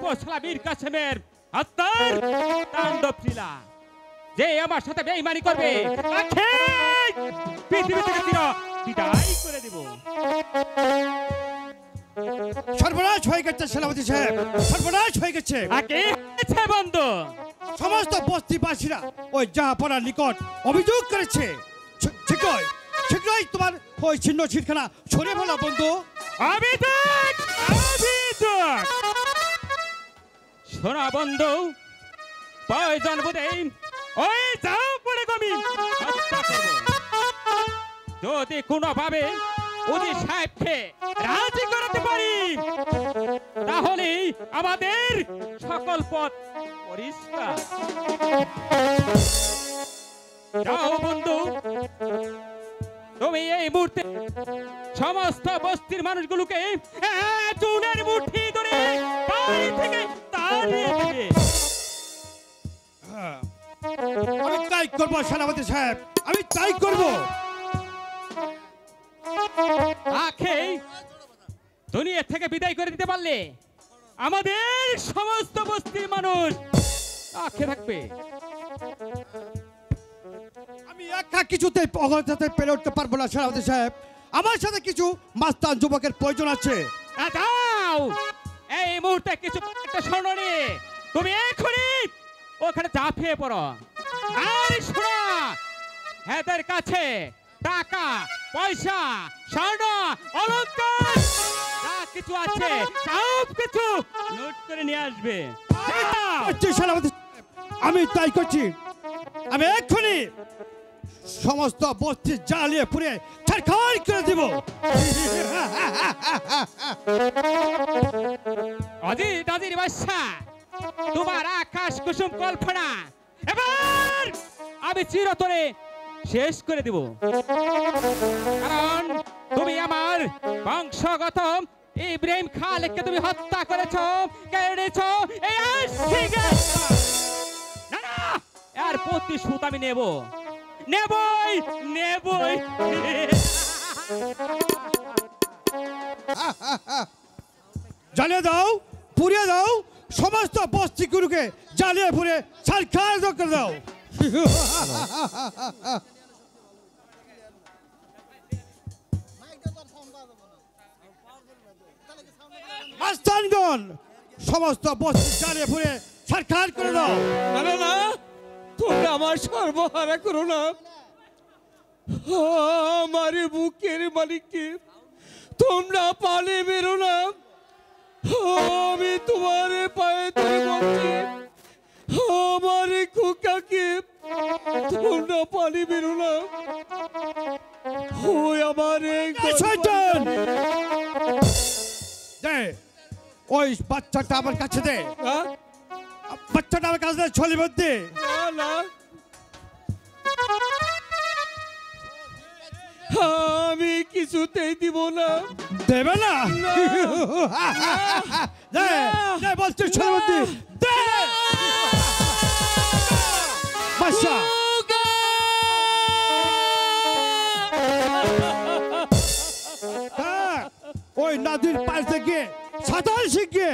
Uppsala Mir কাসেমের হত্যার তাণ্ডব লীলা যে আমার সাথে বেঈমানি করবে তাকে পৃথিবী থেকে বিদায় করে দেব। সর্বনাশ হয়ে গেছে সেনাপতি সাহেব, সর্বনাশ হয়ে গেছে। বন্ধু, সমস্ত বস্তিবাসীরা ওই জাহাপনার নিকট অভিযোগ করেছে। শীঘ্রই শীঘ্রই তোমার ওই ছিন্ন ছিটখানা সরে ফেলো বন্ধু। শোনা বন্ধু, প্রয়োজন বোধে ওই যাও পড়ে গমি হত্যা করব। যদি কোনোভাবে উজির সাহেবকে রাজি করাতে পারি তাহলে আমাদের সকল পথ পরিষ্কার। যাও বন্ধু, তুমি এই মুহূর্তে সমস্ত বস্তির মানুষগুলোকে চুনের মুঠি ধরে বাড়ি থেকে তাড়িয়ে দেবে। আমি তাই করবো সেনাপতি সাহেব, আমি তাই করবো। আখে দুনিয়া থেকে বিদায় করে দিতে পারলে আমাদের সমস্ত বস্তির মানুষ আখে থাকবে। আমি একা কিছুতেই অগত্যা পেরে উঠতে পারবো না সেনাপতি সাহেব, আমার সাথে কিছু মাস্তান যুবকের প্রয়োজন আছে। দাও এই মুহূর্তে কিছু একটা স্বর্ণ নিয়ে তুমি এখনই ওখানে ঝাঁপিয়ে পড়ো। আর শোনো, এদের কাছে টাকা পয়সা স্বর্ণ অলংকার যা কিছু আছে সব কিছু নোট করে নিয়ে আসবে। আমি তাই করছি, আমি এক্ষুনি সমস্ত বস্তি জ্বালিয়ে পুড়ে ছারখার করে দিব। অজিত অজির বাদশা, তোমার আকাশ কুসুম কল্পনা এবার আমি চিরতরে শেষ করে দেব। কারণ তুমি আমার বংশগত ইব্রাহিম খালেককে তুমি হত্যা করেছো, কেড়েছো। এর প্রতিশোধ আমি নেব, নেবই নেবই। জ্বালিয়ে দাও, পুড়িয়ে দাও, সমস্ত বস্তিগুলোকে জ্বালিয়ে পুড়ে ছারখার করে দাও। মাস্তানগণ, সমস্ত বস্তি জ্বালিয়ে পুড়ে ছারখার করে দাও। না না, তোমরা আমার সর্বহারা করো না। আমার বুকের মালিককে তোমরা পালে বেরো না। আমি তোমার পায়ে ধরে বলছি, আমার খোকাকে তোমরা পালে বেরো না। ওই আমার ওই বাচ্চাটা আমার কাছে দে, বাচ্চাটা আমার কাছে দে, ছলি মধ্যে। আমি কিছুতেই দিব না। দেবে না? বলছি ছলি মধ্যে বাচ্চা। ওই নদীর পাশ থেকে সাঁতার শিখে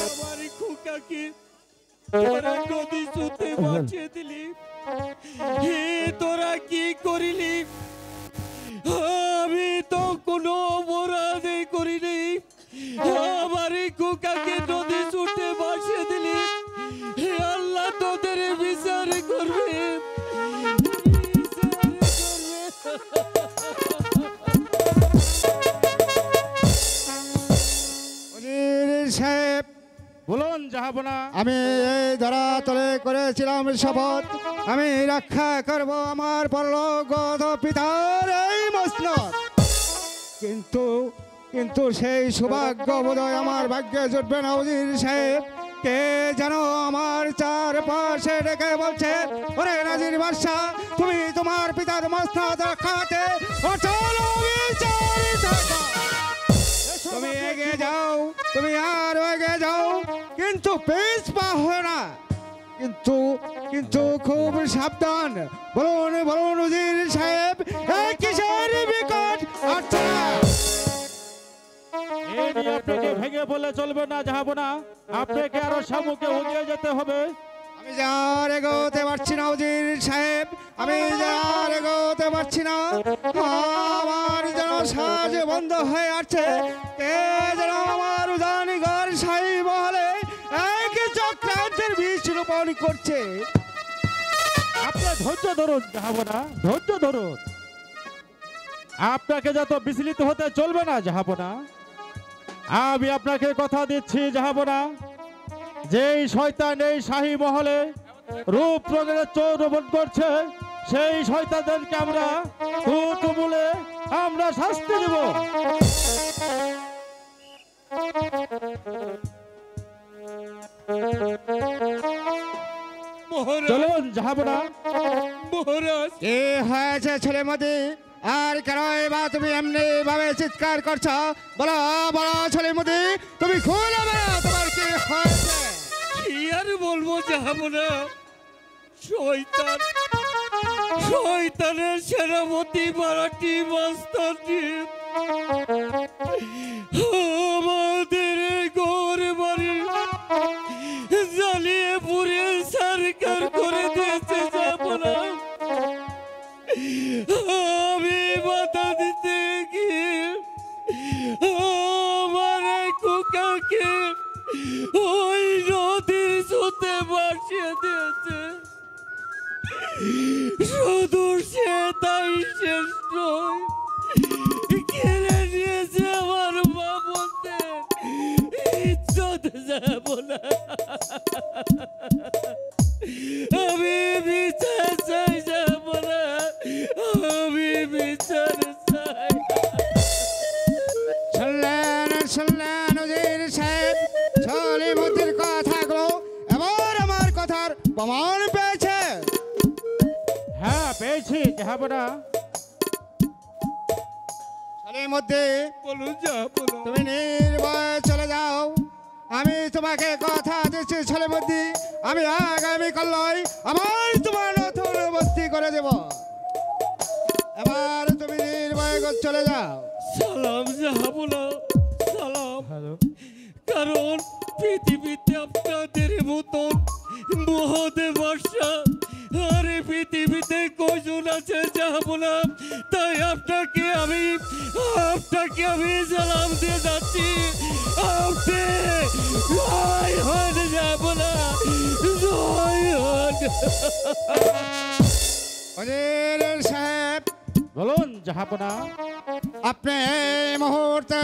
আমার খোকাকে তোরা নদী চুতে বাঁচিয়ে দিলি। হে তোরা কি করিলি? আমি তো কোনো অপরাধই করিনি। আমার খোকাকে নদী চুতে বাঁচিয়ে দিলি। হে আল্লাহ তোদের বিচার করবে। সাহেব বলুন জাহাপনা। আমি এই ধরাতলে করেছিলাম শপথ, আমি রক্ষা করব আমার পরলোকগত পিতার এই মসনদ। কিন্তু কিন্তু সেই সৌভাগ্য বোধহয় আমার ভাগ্যে জুটবে না উজির সাহেব। কে যেন আমার চারপাশে ডেকে বলছে, ওরে নাজির বাদশা, তুমি তোমার পিতার মসনদ রক্ষাতে অচল অবিচল থাকো। তুমি এগিয়ে যাও, তুমি আর এগিয়ে যাও, কিন্তু পিছ পা হয় না। কিন্তু কিন্তু খুব সাবধান। বলুন বলুন উজির সাহেব, কিসের বিকট আচ্ছা আগে বলে চলবে না জাহাপনা, আপনাকে আরো সম্মুখে এগিয়ে যেতে হবে। আমি যার এগোতে পারছি না উজির সাহেব, আমি যার এগোতে পারছি না। আমার যেন সাজ বন্ধ হয়ে আছে। কে যেন আমার উদানিগর শাহী মহলে এক চক্রান্তের বীজ রোপণ করছে। আপনি ধৈর্য ধরুন জাহাপনা, ধৈর্য ধরুন। আপনাকে যত বিচলিত হতে চলবে না জাহাপনা। আমি আপনাকে কথা দিচ্ছি জাহাপনা, যেই শয়তান এই শাহী মহলে রূপ রঙের চোর রোপণ করছে, সেই শয়তানদেরকে আমরা মূলে আমরা শাস্তি দেব। চলুন জাহাপনা। মহারাজ, কি হয়েছে ছেলে মতি? আর কেন বা তুমি এমনি ভাবে চিৎকার করছো? বলো বলো ছেলে মতি, তুমি খুলে বলো তোমার কি হয়েছে? কি আর বলবো জাহাপনা, শয়তান শয়তানের সেনাপতি মারাঠি মাস্টারটি আমাদের ঘর বাড়ি জ্বালিয়ে পুড়িয়ে সরকার করে দিয়েছে জাহাপনা। আমি বাধা দিতে গিয়ে আমার খোকাকে ওই নদীর স্রোতে ভাসিয়ে দিয়েছে। শুধু সে তাই শেষ নয়, কেড়ে নিয়েছে আমার বাবুদের ইজ্জত জাহাপনা। আমি বিচার চাই জাহাপনা, আমি বিচার চাই। শুনলেন উজির সাহেব ছেলে মতির কথাগুলো? এবার আমার কথার প্রমাণ পেয়েছে? হ্যাঁ পেয়েছি জাহাপনা। ছেলে মধ্যে বলুন জাহাপনা। তুমি নির্ভয়ে চলে যাও। আমি তোমাকে কথা দিচ্ছি ছেলে মধ্যে, আমি আগামী কালই আমার তোমার নতুন বস্তি করে দেব। এবার তুমি নির্ভয়ে চলে যাও। সালাম জাহাপনা, সালাম। হ্যালো, কারণ পৃথিবীতে আপনাদের মতন মহাদেব বর্ষা আর এই পৃথিবীতে কয়জন আছে জাহাপনা, তাই আপনাকে আমি সালাম দিয়ে যাচ্ছি। আপনি জয় হন জাহাপনা, জয় হন। উজির সাহেব বলুন জাহাপনা। আপনি এই মুহূর্তে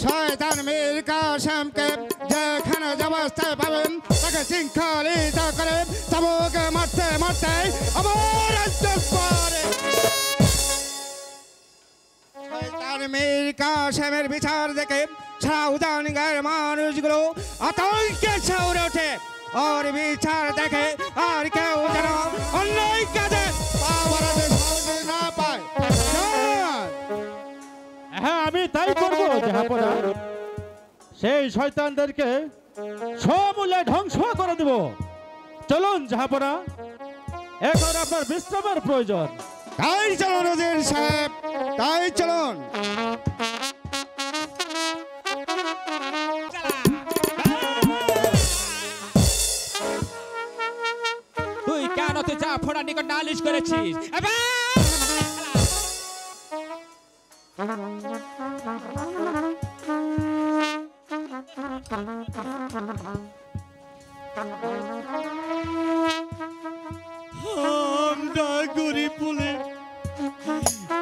শয়তান মীর কাসেমকে যেখানে অবস্থায় পাবেন তাকে শৃঙ্খলিত করে তাবুকে মারতে মারতে আমার রাজ্যের পরে শয়তান মীর কাসেমের বিচার দেখে সারা উদানিগার মানুষগুলো আতঙ্কে ছড়ে ওঠে। ওর বিচার দেখে আর কেউ যেন অন্যায় কাজে পা বাড়াতে সাহস না পায়। হ্যাঁ আমি তাই করব জাহাপনা। সেই শয়তানদেরকে সমূলে ধ্বংস করে দেব। চলুন জাহাপনা, এখন আপনার বিশ্রামের প্রয়োজন। তাই চলুন উজির সাহেব, তাই চলুন। তুই কেন তুই জাফরের নিকট নালিশ করেছিস? এবার আমরা গরিব বলে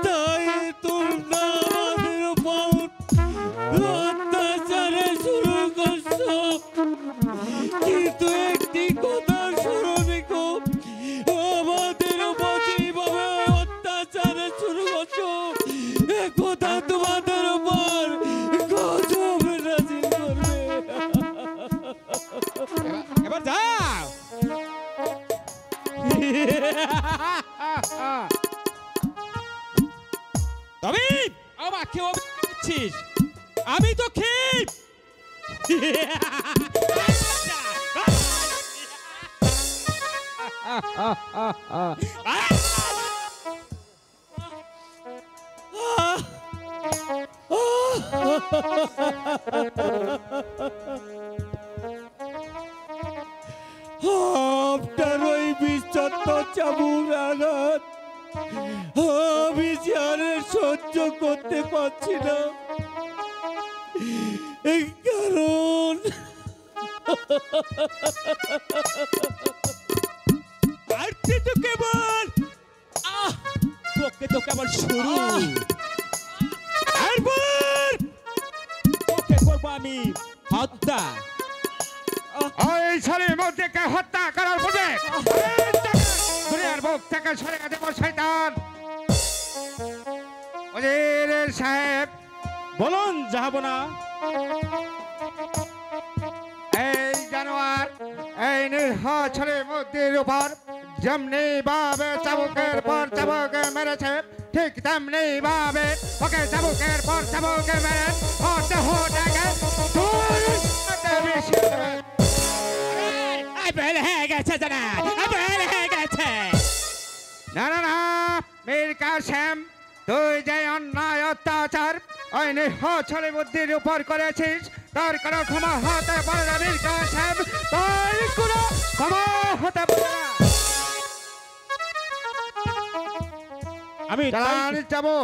তাই তোমরা আমাদের উপর অত্যাচারে শুরু করছো, কিন্তু একটি কথা স্মরণ রেখো, আমাদের উপর যেভাবে অত্যাচারে শুরু করছো, একথা তোমাদের উপর গজব নাযিল করবে। এবার যাও। তবে আমাকে দিচ্ছিস, আমি তো খেপ। আপনার ওই বিশ্বত চাবুক আঘাত আমি আর সহ্য করতে পারছি না, এই কারণ আর তুই তো কেবল তোকে তো কেবল শুরু, এরপর তোকে করবো আমি হত্যা। ওই ছেলের মধ্যে হত্যা করার পরে দুনিয়ার বুক থেকে সরে দেব শয়তান। ওজির সাহেব বলুন জাহাপনা। এই জানোয়ার এই নিরহ ছেলের মধ্যের উপর যেমনি ভাবে চাবুকের পর চাবুকে মেরেছে, ঠিক তেমনি ভাবে ওকে চাবুকের পর চাবুকে মেরে দেহটাকে বেল হয়ে গেছে জানা, বেল হয়ে গেছে। না না না মীর কাসেম, তুই যে অন্যায় অত্যাচার ওই নিরহ ছেলে বুদ্ধির উপর করেছিস, তার কোনো ক্ষমা হতে পারে না মীর কাসেম, তার কোনো ক্ষমা হতে পারে না। আমি চালান যাবো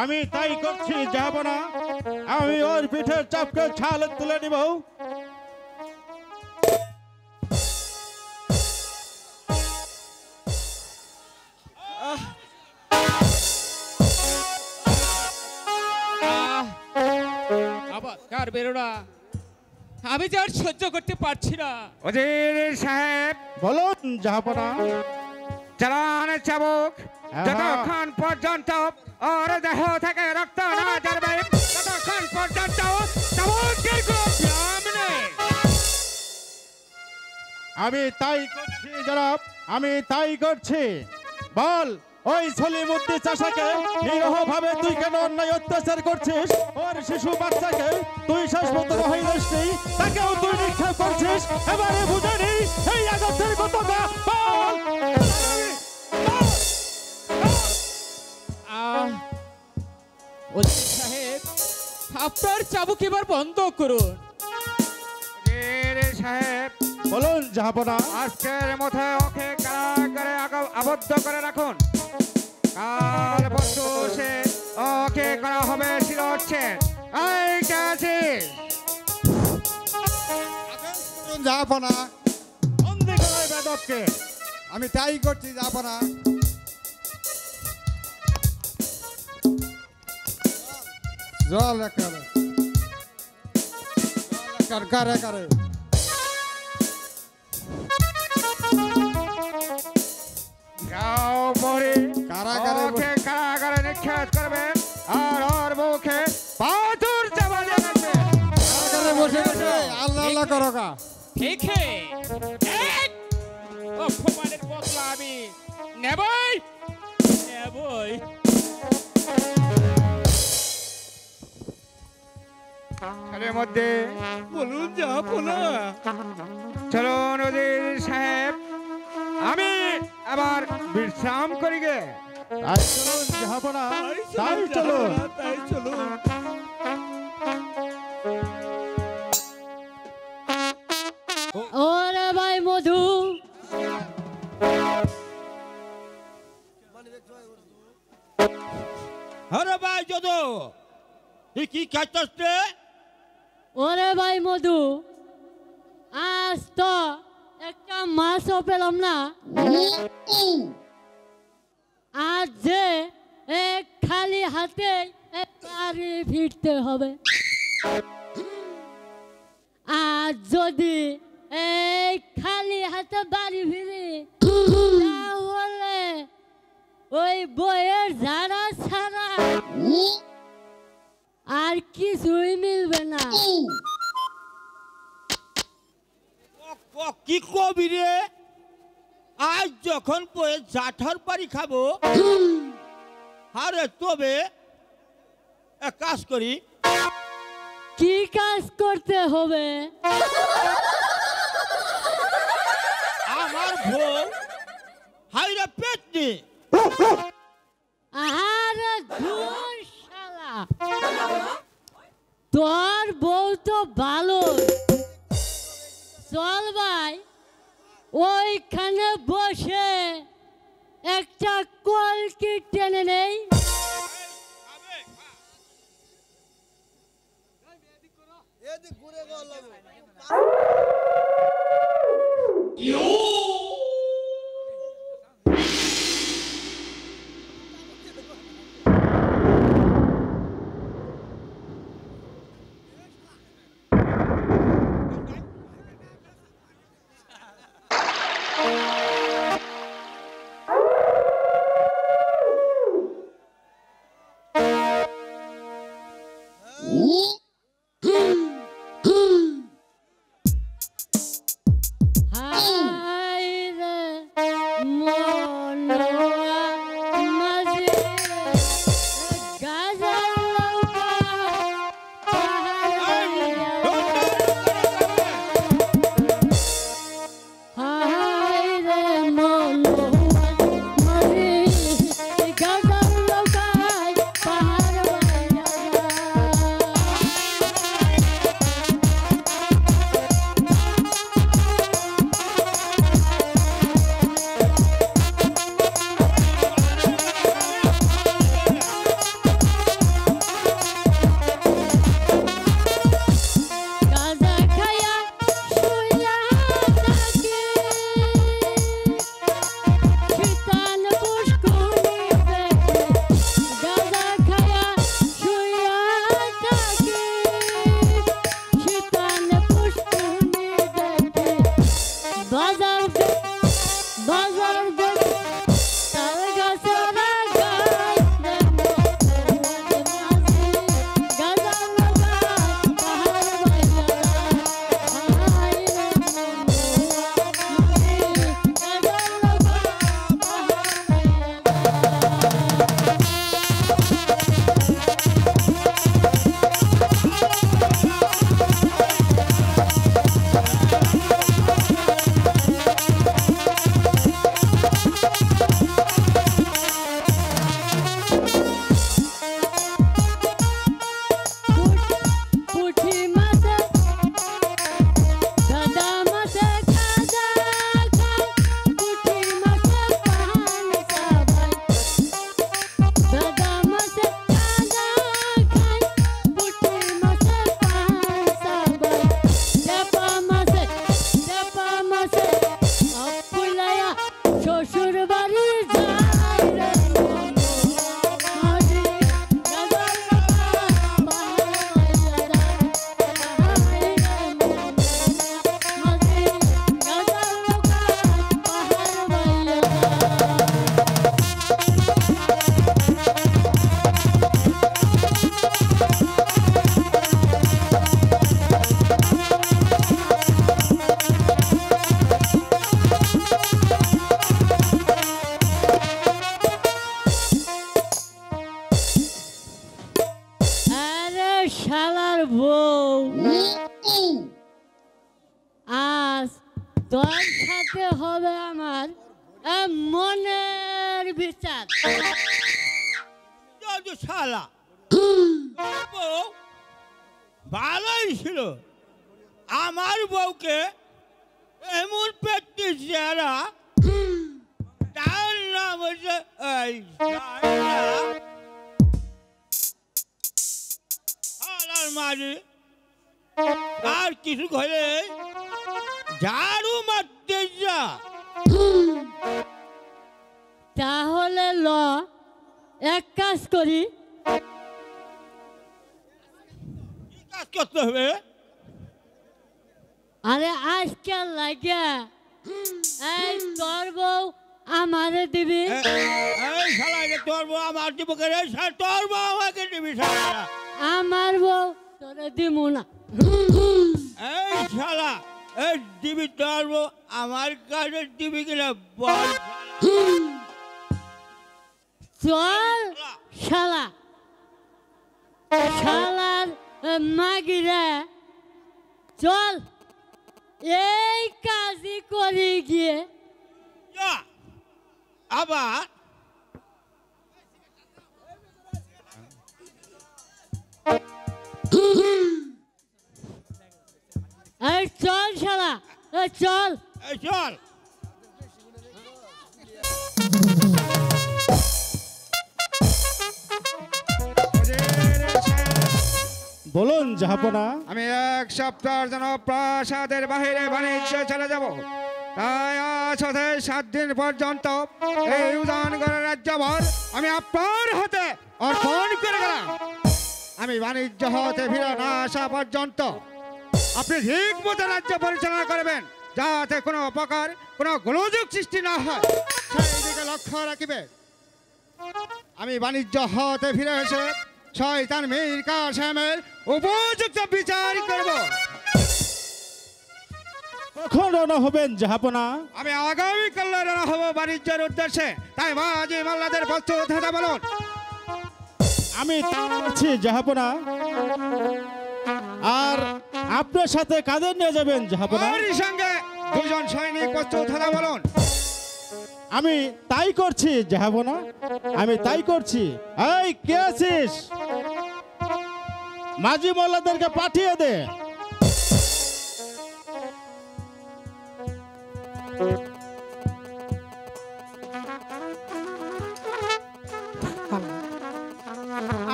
আমি তাই করছি জাহাপনা। আমি ওর পিঠের চাপকে ছাল তুলে নিব। আবার কার বেরোনা, আমি যে আর সহ্য করতে পারছি না। ওজির সাহেব বলুন জাহাপনা। চালান চাবুক, হ্যাঁ। যতক্ষণ পর্যন্ত ওর দেহ থেকে রক্ত না ঝরবে ততক্ষণ পর্যন্ত চাবুকের কোনো বিরাম নেই। আমি তাই করছি জনাব, আমি তাই করছি। বল ওই সলিমুদ্দি চাষাকে নিরহ ভাবে তুই কেন অন্যায় অত্যাচার করছিস? ওর শিশু বাচ্চাকে তুই শেষ মতো রহিলসনি, তাকেও তুই নিক্ষেপ করছিস। এবারে বুঝে নি এই আগতের কথা। বল ওজির সাহেব, আপনার চাবুক এবার বন্ধ করুন। ওজির সাহেব বলুন জাহাপনা। আজকের মধ্যে ওকে কারাগারে আবদ্ধ করে রাখুন। কাল পরশু সে ওকে করা হবে শিরোচ্ছেদ। এই কাছে যাবনা, বন্দি করে বেদবকে। আমি তাই করছি যাবনা। জল একারে কারে কারে যাও পরে কারাগারে ওকে কারাগারে নিক্ষেপ করবেন আর ওর মুখে পাথর চাপা দেবেন। কারাগারে বসে বসে আল্লাহ আল্লাহ করো কা। দেখে অপমানের বদলা আমি নেবই নেবই। এর মধ্যে বলুন জাহাপনা। চলুন ওজির সাহেব, আমি আবার বিশ্রাম করি গে। তাই চলুন জাহাপনা, তাই চলুন। তাই চলুন। ওরে ভাই মধু, আরে ভাই যদু, তুই কি খাইছস রে? ওরে ভাই মধু, আজ তো একটা মাছও পেলাম না। আজ যে এক খালি হাতে বাড়ি ফিরতে হবে। আজ যদি এই খালি হাতে বাড়ি ফিরি তাহলে ওই বইয়ের ঝাড়া ছাড়া আর কিছুই মিলবে না। কি কবি রে? আজ যখন পয়ে জাঠার বাড়ি খাবো, আরে তবে এক কাজ করি। কি কাজ করতে হবে? আমার বউ হাইরা পেটনি আহারে ধুর শালা, তোর বউ তো ভালো। চল ভাই, ওইখানে বসে একটা কলকি টেনে নেই। শালার বউ, আজ তোর সাথে হবে আমার মনের বিচার। শালা ভালোই ছিল, আমার বউকে এমন পেটনি যারা তার নাম হচ্ছে মাঝে আর কিছু ঘরে ঝাড়ু মারতে যা। তাহলে ল এক কাজ করি, কাজ করতে হবে। আরে আজকাল লাগে এই তোর বউ আমারে দিবি। এই শালা তোর বউ আমার দিব করে, তোর বউ আমাকে দিবি। শালা আমার বউ তোরে দিব না। এই শালা এই দিবি তোর বউ আমার কাছে দিবি কিনা বল। চল শালা, শালার মাগিরে চল এই কাজই করি গিয়ে। আবার এই চল শালা, এই চল। এই চল। বলুন জাহাপনা। আমি 1 সপ্তাহের জন্য প্রাসাদের বাহিরে বাণিজ্যে চলে যাব, তাই আজ হতে 7 দিন পর্যন্ত এই উদানগড়ের রাজ্যভার আমি আপনার হাতে অর্পণ করে গেলাম। আমি বাণিজ্য হতে ফিরে না আসা পর্যন্ত আপনি ঠিক মতো রাজ্য পরিচালনা করবেন, যাতে কোনো প্রকার কোনো গোলযোগ সৃষ্টি না হয়, সেই দিকে লক্ষ্য রাখবে। আমি বাণিজ্য হতে ফিরে এসে শয়তান মীর কাসেমের উপযুক্ত বিচার করব। কখন রওনা হবেন জাহাপনা? আমি আগামীকাল রওনা হব বাণিজ্যের উদ্দেশ্যে, তাই মাঝি মাল্লাদের প্রস্তুত হতে বলুন। আমি আছি জাহাপনা। আর আপনার সাথে কাদের নিয়ে যাবেন জাহাপনা? আমার সঙ্গে 2 জন সৈনিক প্রস্তুত হতে বলুন। আমি তাই করছি জাহাপনা, আমি তাই করছি। এই কে আছিস? মাঝি মোল্লাদেরকে পাঠিয়ে দে।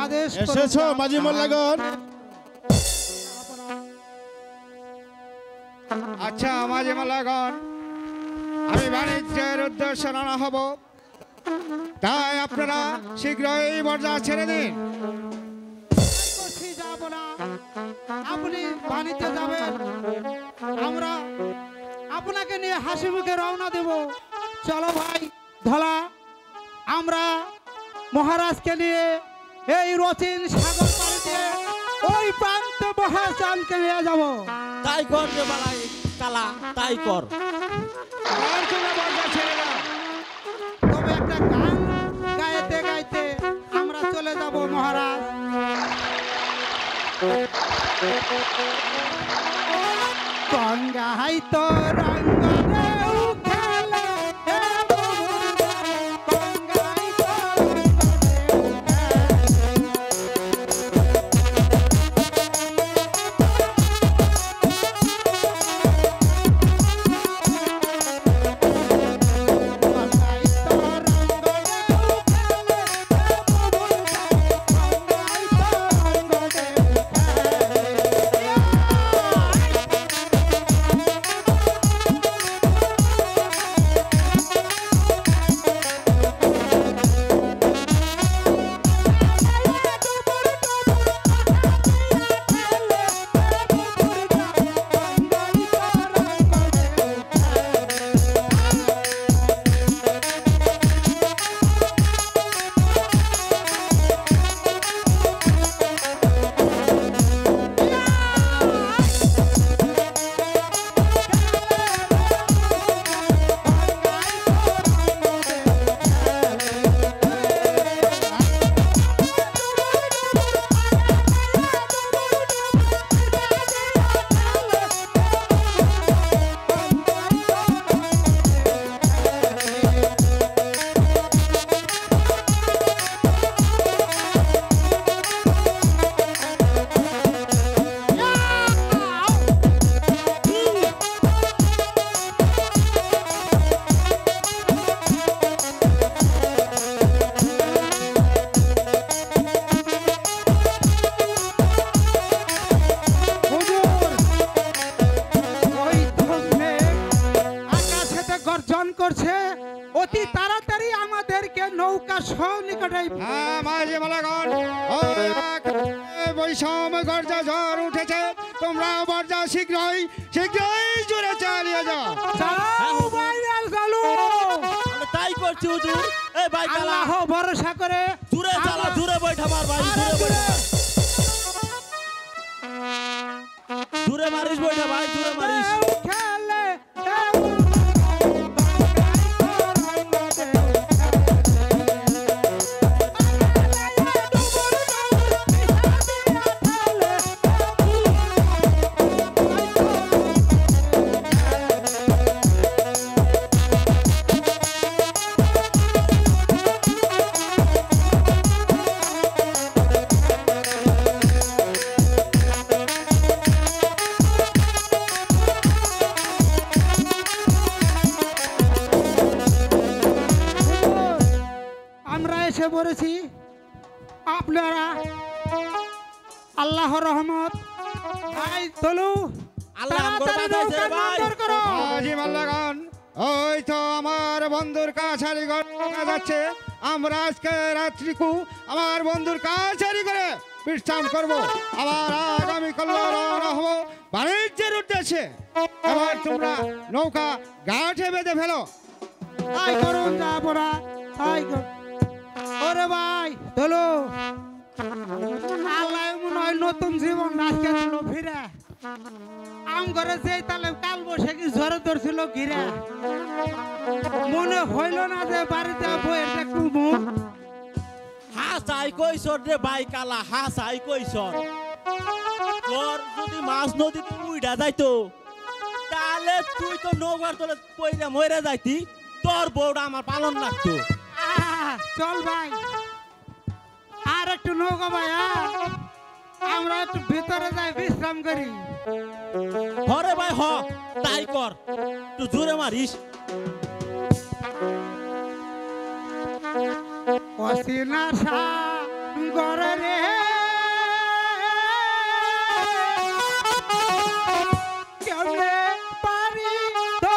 আদেশ এসেছো মাঝি মোল্লাগণ? আচ্ছা মাঝি মাল্লাগণ, আমি বাণিজ্যের উদ্দেশ্যে রওনা হব, তাই আপনারা শীঘ্রই বর্জা ছেড়ে দিন। আপনি বাণিজ্যে যাবেন, আমরা আপনাকে নিয়ে হাসি মুখে রওনা দেব। চলো ভাই ধলা, আমরা মহারাজকে নিয়ে এই রচিন সাগর পাড়িতে ওই প্রান্ত মহাচানকে নিয়ে যাব। তাই কর রে বালাই কালা, তাই কর। আর তোমরা বর্জা ছেড়ে দাও। তবে একটা গান গাইতে গাইতে আমরা চলে যাব মহারাজ। গঙ্গাই তো রঙ্গরে উঠালে, হে বন্ধুরা, গঙ্গাই তো রঙ্গরে গঙ্গাই তো রঙ্গরে উঠালে, হে বন্ধুরা, গঙ্গাই তো রঙ্গরে গর্জন করছে, অতি তাড়াতাড়ি আমাদেরকে নৌকা সন্নিকটে। হ্যাঁ মাঝি মাল্লাগণ, বৈষম গর্জা ঝড় উঠেছে, তোমরা বর্জা শীঘ্রই শীঘ্রই জুড়ে চালিয়ে যাও। চালাও বাইরেল চালু। আমি তাই করছি হুজুর। এই ভাই কালা, আল্লাহ ভরসা করে দূরে চালা, আমরা- দূরে বৈঠা মার ভাই, আরে দূরে দূরে। বৈঠা। দূরে মারিস বৈঠা ভাই, দূরে মারিস। খেলে এসে পড়েছি। আপনারা আল্লাহর রহমত ভাই তলু আল্লাহ আমগো তাড়াতাড়ি বাঁচাইছে রে নৌকা ভাই। বন্দর করো। আজি মাল্লাগান ওই তো আমার বন্ধুর কাছারি ঘর যাচ্ছে। আমরা আজকে রাত্রিকু আমার বন্ধুর কাছারি করে বিশ্রাম করব। আবার আগামীকাল রওনা হবো বাণিজ্যের উদ্দেশ্যে। এবার তোমরা নৌকা গাঁঠে বেঁধে ফেলো। তাই করুন যাবরা তাই কর। ওরে ভাই তলু আল্লাহ মনে হয় নতুন জীবন আজকে দিল ফিরে। আম ঘরে যেই তালে কাল বৈশাখী ঝড়ে ধরছিল ঘিরে, মনে হইল না যে বাড়িতে বইয়ের একটু মুখ হাসাই কইছর রে ভাই কালা, হাসাই কইছর। তোর যদি মাছ নদীতে উইড়া যাইতো তাহলে তুই তো নৌকার তলে পইরা মরে যাইতি, তোর বউটা আমার পালন লাগতো। চল ভাই আর একটু নৌকা ভাই আমরা একটু ভিতরে যাই বিশ্রাম করি। হরে ভাই হ, তাই কর, তুই জোরে মারিস। অসিনা সাগর রে কেমনে পারি ধরি রে।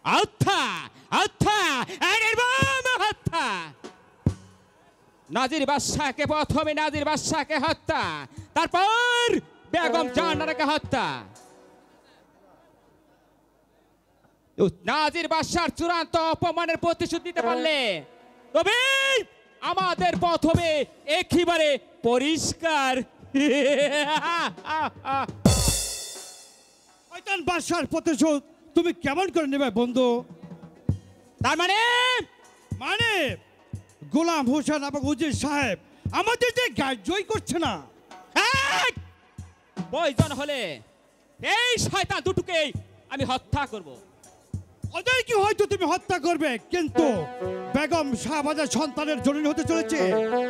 আচ্ছা আচ্ছা এর বাম হত্যা। নাজির বাদশাহকে প্রথমে নাজির বাদশাহকে হত্যা, তারপর বেগম জাহানারাকে হত্যা। নাজির বাদশার চূড়ান্ত অপমানের প্রতিশোধ দিতে পারলে তবে আমাদের প্রথমে একেবারে পরিষ্কার। শয়তান বাদশার প্রতিশোধ তুমি কেমন করে নেবে বন্ধু? তার মানে মানে গোলাম হোসেন এবং উজির সাহেব আমাদের যে গ্রাহ্যই করছে না। প্রয়োজন হলে এই শয়তান দুটোকেই আমি হত্যা করব। ওদের কি হয়তো তুমি হত্যা করবে, কিন্তু বেগম শাহবাজার সন্তানের জননী হতে চলেছে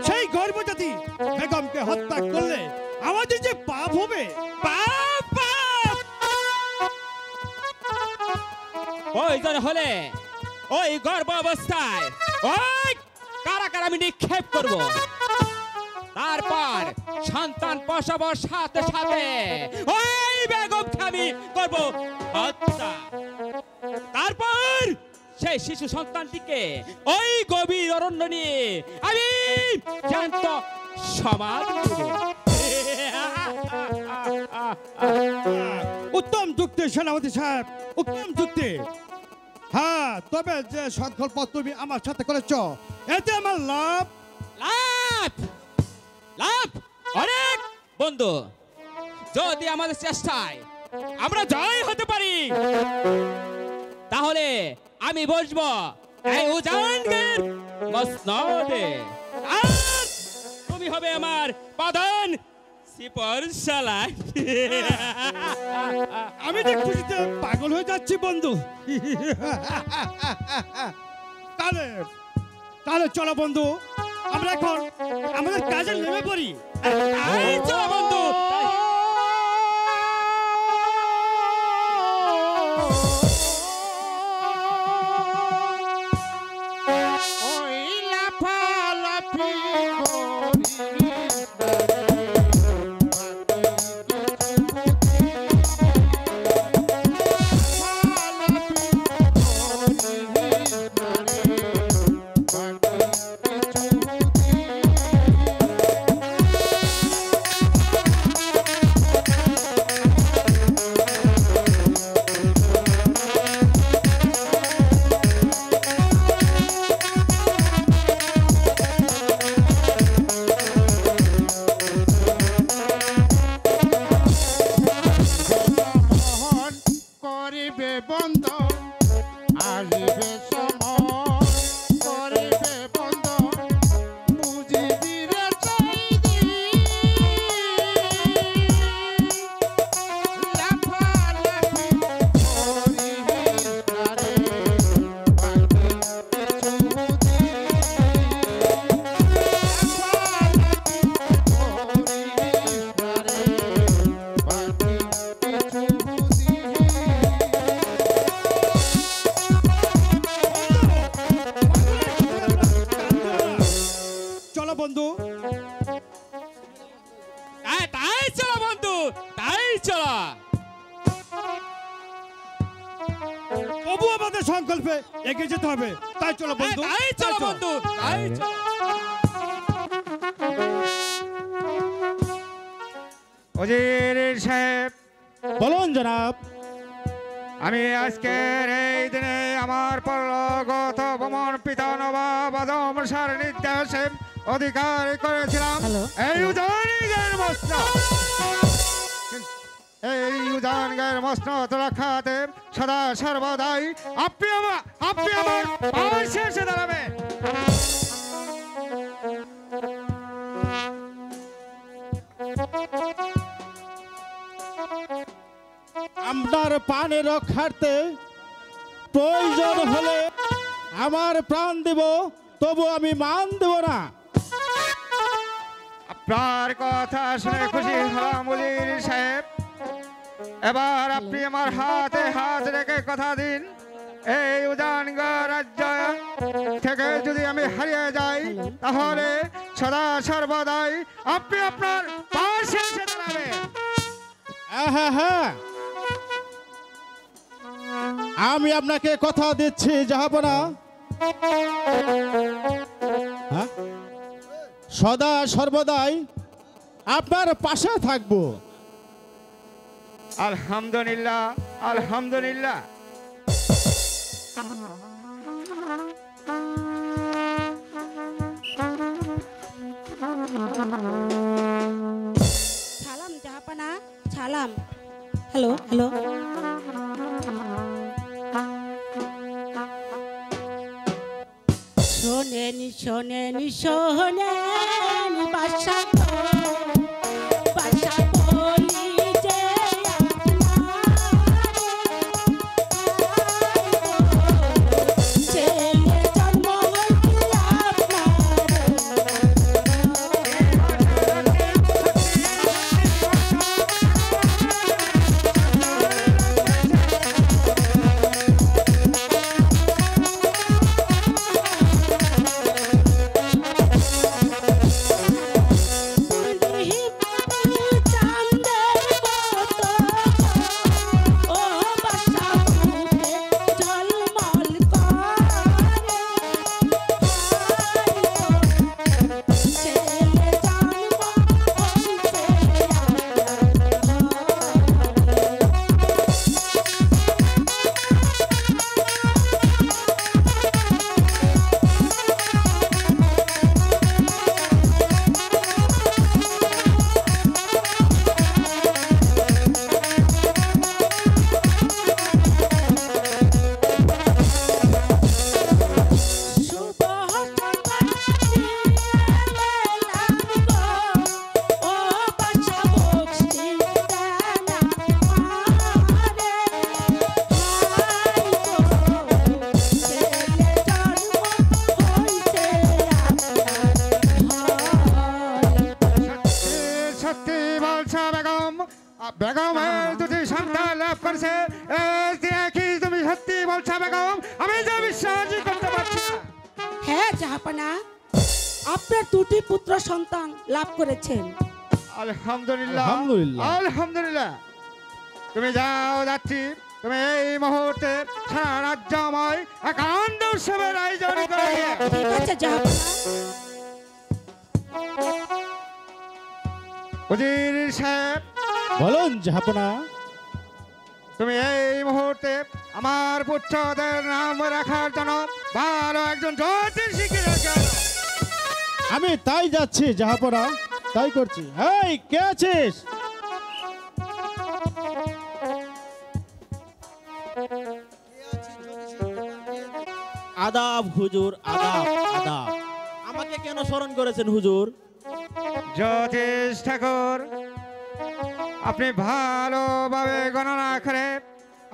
সেই গর্ভজাতি বেগমকে হত্যা করলে আমাদের যে পাপ হবে। পাপ পাপ প্রয়োজন হলে ওই গর্ভ অবস্থায় ওই কারাগার আমি নিক্ষেপ করব। তারপর সন্তান প্রসবের সাথে সাথে ওই বেগমকে আমি করব হত্যা। তারপর সেই শিশু সন্তানটিকে ওই গভীর অরণ্য নিয়ে আমি জ্যান্ত সমাধি দেব। উত্তম যুক্তি সেনাপতি সাহেব, উত্তম যুক্তি। হ্যাঁ, তবে যে সংকল্প তুমি আমার সাথে করেছ এতে আমার লাভ। লাভ লাভ অনেক বন্ধু। যদি আমাদের চেষ্টায় আমরা জয় হতে পারি তাহলে আমি বসবো এই উজানগীর মসনদে, আর তুমি হবে আমার প্রধান সিপাহসালা। আমি যে খুশিতে পাগল হয়ে যাচ্ছি বন্ধু। তাহলে তাহলে চলো বন্ধু, আমরা এখন আমাদের কাজে নেমে পড়ি। এই চলো বন্ধু। বন্ধু। তাই চলো বন্ধু, তাই চলো। তবু আমাদের সংকল্পে এগিয়ে যেতে হবে। তাই চলো বন্ধু, তাই চলো বন্ধু, তাই চলো। উজির সাহেব, বলুন জনাব। আমি আজকের এই দিনে আমার পরলোকগত ভ্রমণ পিতা নবাব আজম শাহর নির্দেশে অধিকার করেছিলাম এই উজানিগের মসনদ। এই উজানিগের মসনদ রক্ষাতে সদা সর্বদাই আপনি আমার পাশে এসে দাঁড়াবেন। আপনার পানে রক্ষার্থে প্রয়োজন হলে আমার প্রাণ দেব, তবু আমি মান দেব না। আপনার কথা শুনে খুশি হলাম উজির সাহেব। এবার আপনি আমার হাতে হাত রেখে কথা দিন, এই উজানগড় রাজ্য থেকে যদি আমি হারিয়ে যাই তাহলে সদা সর্বদাই আপনি আপনার পাশে এসে দাঁড়াবেন। হ্যাঁ হ্যাঁ, আমি আপনাকে কথা দিচ্ছি জাহাপনা, হ্যাঁ, সদা সর্বদাই আপনার পাশে থাকবো। আলহামদুলিল্লাহ, আলহামদুলিল্লাহ। সালাম জাহাপানা, সালাম। Hello hello. শোনেন শোনেন শোনেন বাদশা বাদশা বলি যে ছেলে জন্ম বেগমের দুটি সন্তান লাভ করেছে, কি তুমি সত্যি বলছো বেগম? আমি যে বিশ্বাসই করতে পারছি না। হ্যাঁ জাহাপানা, আপনার দুটি পুত্র সন্তান লাভ করেছেন। আলহামদুলিল্লাহ, আলহামদুলিল্লাহ। আলহামদুলিল্লাহ। তুমি যাও, যাচ্ছি। তুমি এই মুহূর্তে সারা রাজ্য আমায় একান্ত উৎসবের আয়োজন করে দিয়ে। ঠিক আছে জাহাপানা। উজির সাহেব, বলুন জাহাপনা। তুমি এই মুহূর্তে আমার পুত্রদের নাম রাখার জন্য ভালো একজন জ্যোতিষীকে রেখে আনো। আমি তাই যাচ্ছি জাহাপনা, তাই করছি। এই কে আছিস? আদাব হুজুর, আদাব আদাব। আমাকে কেন স্মরণ করেছেন হুজুর? জ্যোতিষ ঠাকুর, আপনি ভালোভাবে গণনা করে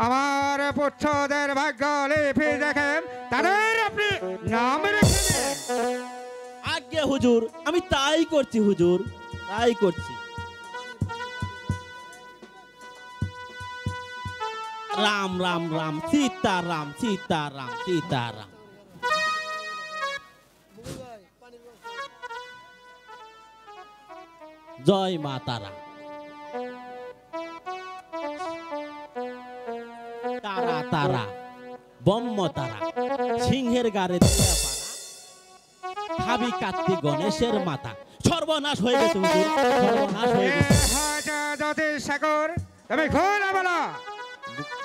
আমার পুত্রদের ভাগ্য লিপি দেখে তাদের আপনি নাম রেখে দিন। আজ্ঞে হুজুর, আমি তাই করছি হুজুর, তাই করছি। রাম রাম রাম, সীতারাম সীতারাম সীতারাম। জয় মা তারা। তারা তারা ব্রহ্ম তারা সিংহের গাড়ে দিয়া পারা ভাবি কার্তিক গণেশের মাথা। সর্বনাশ হয়ে গেছে হুজুর, সর্বনাশ হয়ে গেছে। জ্যোতিষ ঠাকুর তুমি খুলে বলো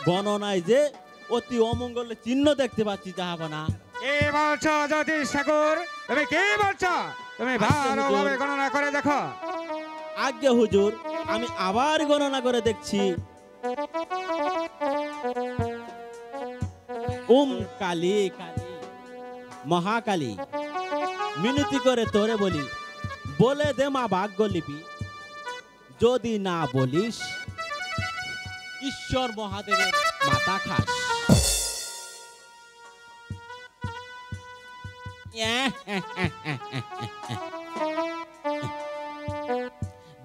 গণনায় যে অতি অমঙ্গলের চিহ্ন দেখতে পাচ্ছি জাহাপনা। কি বলছো জ্যোতিষ ঠাকুর, তুমি কি বলছো? তুমি ভালোভাবে গণনা করে দেখো। আজ্ঞে হুজুর, আমি আবার গণনা করে দেখছি। কালী কালী মহাকালী মিনতি করে তোরে বলি, বলে দে মা ভাগ্য লিপি। যদি না বলিস ঈশ্বর মহাদেবের মাথা খাস।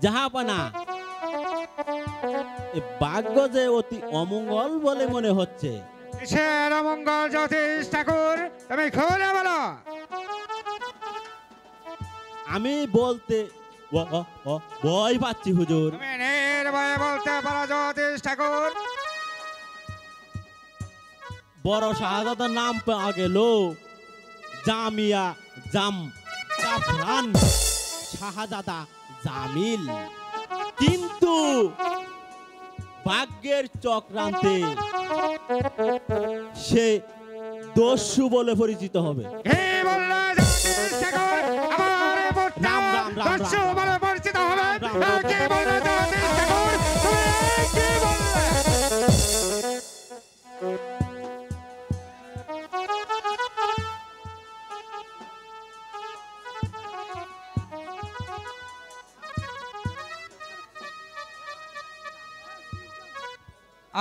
জাহাপনা, ভাগ্য যে অতি অমঙ্গল বলে মনে হচ্ছে। কিসের অমঙ্গল জ্যোতিষ ঠাকুর, তুমি খুলে বলো। আমি বলতে ভয় পাচ্ছি হুজুর। তুমি নির্ভয়ে বলতে পারো জ্যোতিষ ঠাকুর। বড় শাহজাদার নাম পাওয়া গেল জামিয়া জাফরান শাহজাদা জামিল, কিন্তু ভাগ্যের চক্রান্তে সে দস্যু বলে পরিচিত হবে। কে বললে জ্যোতিষ ঠাকুর আমার এই পুত্র রাম, রাম, রাম, দস্যু রাম। বলে পরিচিত হবে? রাম, রাম। কে বললে জ্যোতিষ ঠাকুর, তুমি কি বললে?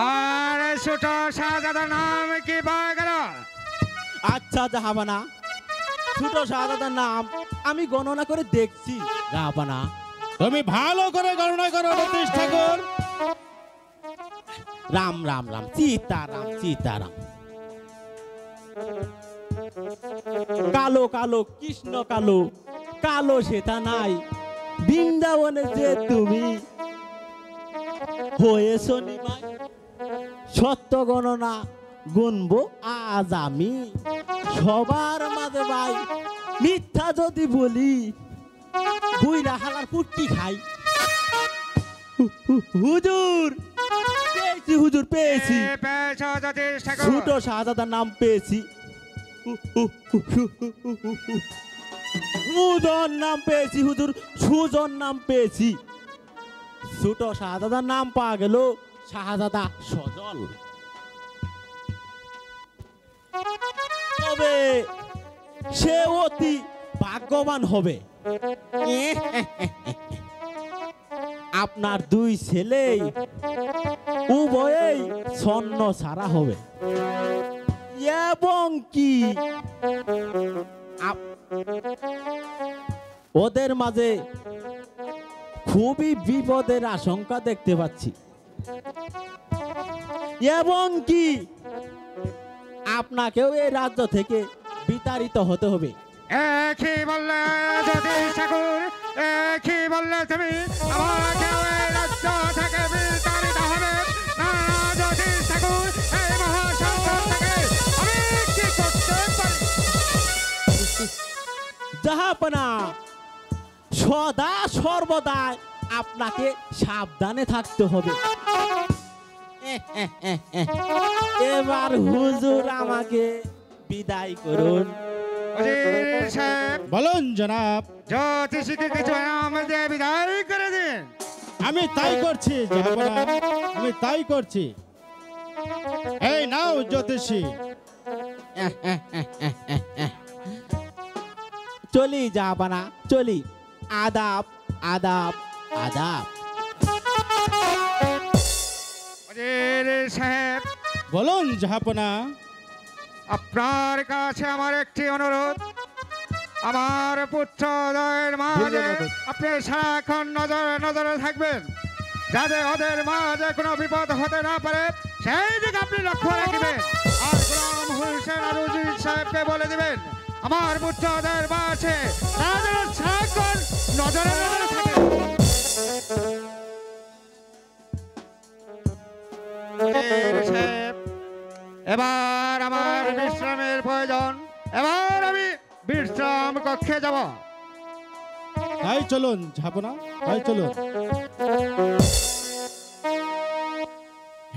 আর ছোট শাহজাদার নাম কি পাওয়া গেল? আচ্ছা জাহাবানা, ছোট শাহজাদার নাম আমি গণনা করে দেখছি জাহাবানা। তুমি ভালো করে গণনা করো জ্যোতিষ ঠাকুর। রাম রাম রাম সীতারাম সীতারাম। কালো কালো কৃষ্ণ কালো, কালো সেটা নাই বৃন্দাবনে যে তুমি হয়েছো নিমাই। সত্য গণনা গুনবো আজ আমি সবার মাঝে ভাই। মিথ্যা যদি বলি বুইরা হালার পুট্টি খাই। হুজুর পেয়েছি, হুজুর পেয়েছি। কে পেয়েছো জ্যোতিষ ঠাকুর? ছোট শাহজাদার নাম পেয়েছি। সুজন নাম পেয়েছি হুজুর, সুজন নাম পেয়েছি। ছোট শাহজাদার নাম পাওয়া গেল শাহজাদা সজল। তবে সে অতি ভাগ্যবান হবে। আপনার দুই ছেলেই উভয়েই স্বর্ণ ছাড়া হবে, এবং কি ওদের মাঝে খুবই বিপদের আশঙ্কা দেখতে পাচ্ছি, এবং কি আপনাকেও এই রাজ্য থেকে বিতাড়িত হতে হবে। কি বললে জ্যোতিষ ঠাকুর, কি বললে তুমি? আমাকে ওই রাজ্য থেকে বিতাড়িত হবে না জ্যোতিষ ঠাকুর। এই মহাসংকট থেকে আমি কি করতে পারি? জাহাপনা, সদা সর্বদা আপনাকে সাবধানে থাকতে হবে। এবার হুজুর আমাকে বিদায় করুন। উজির সাহেব, বলুন জনাব। জ্যোতিষীকে কিছু আমাদের বিদায় করে দিন। আমি তাই করছি জাহাপনা, আমি তাই করছি। এই নাও জ্যোতিষী। চলি জাহাপনা চলি। আদাব আদাব আদাব। উজির সাহেব, বলুন জাহাপনা। আপনার কাছে আমার একটি অনুরোধ। আমার পুত্রদের মাঝে আপনি সারাক্ষণ নজরে থাকবেন, যাতে ওদের মাঝে কোনো বিপদ হতে না পারে সেই দিকে আপনি লক্ষ্য রাখবেন। আর গোলাম হোসেন আর উজির সাহেবকে বলে দিবেন আমার পুত্রদের মাঝে তারা যেন সারাক্ষণ নজরে থাকে। উজির সাহেব, এবার আমার বিশ্রামের প্রয়োজন। এবার আমি বিশ্রাম কক্ষে যাব। তাই চলুন ঝাপনা, তাই চলুন।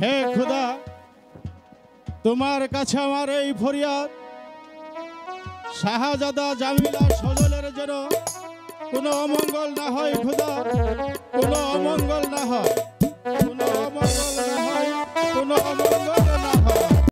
হে খোদা, তোমার কাছে আমার এই ফরিয়াদ, শাহজাদা জামিলা সজলের যেন কোনো অমঙ্গল না হয় খোদা, কোনো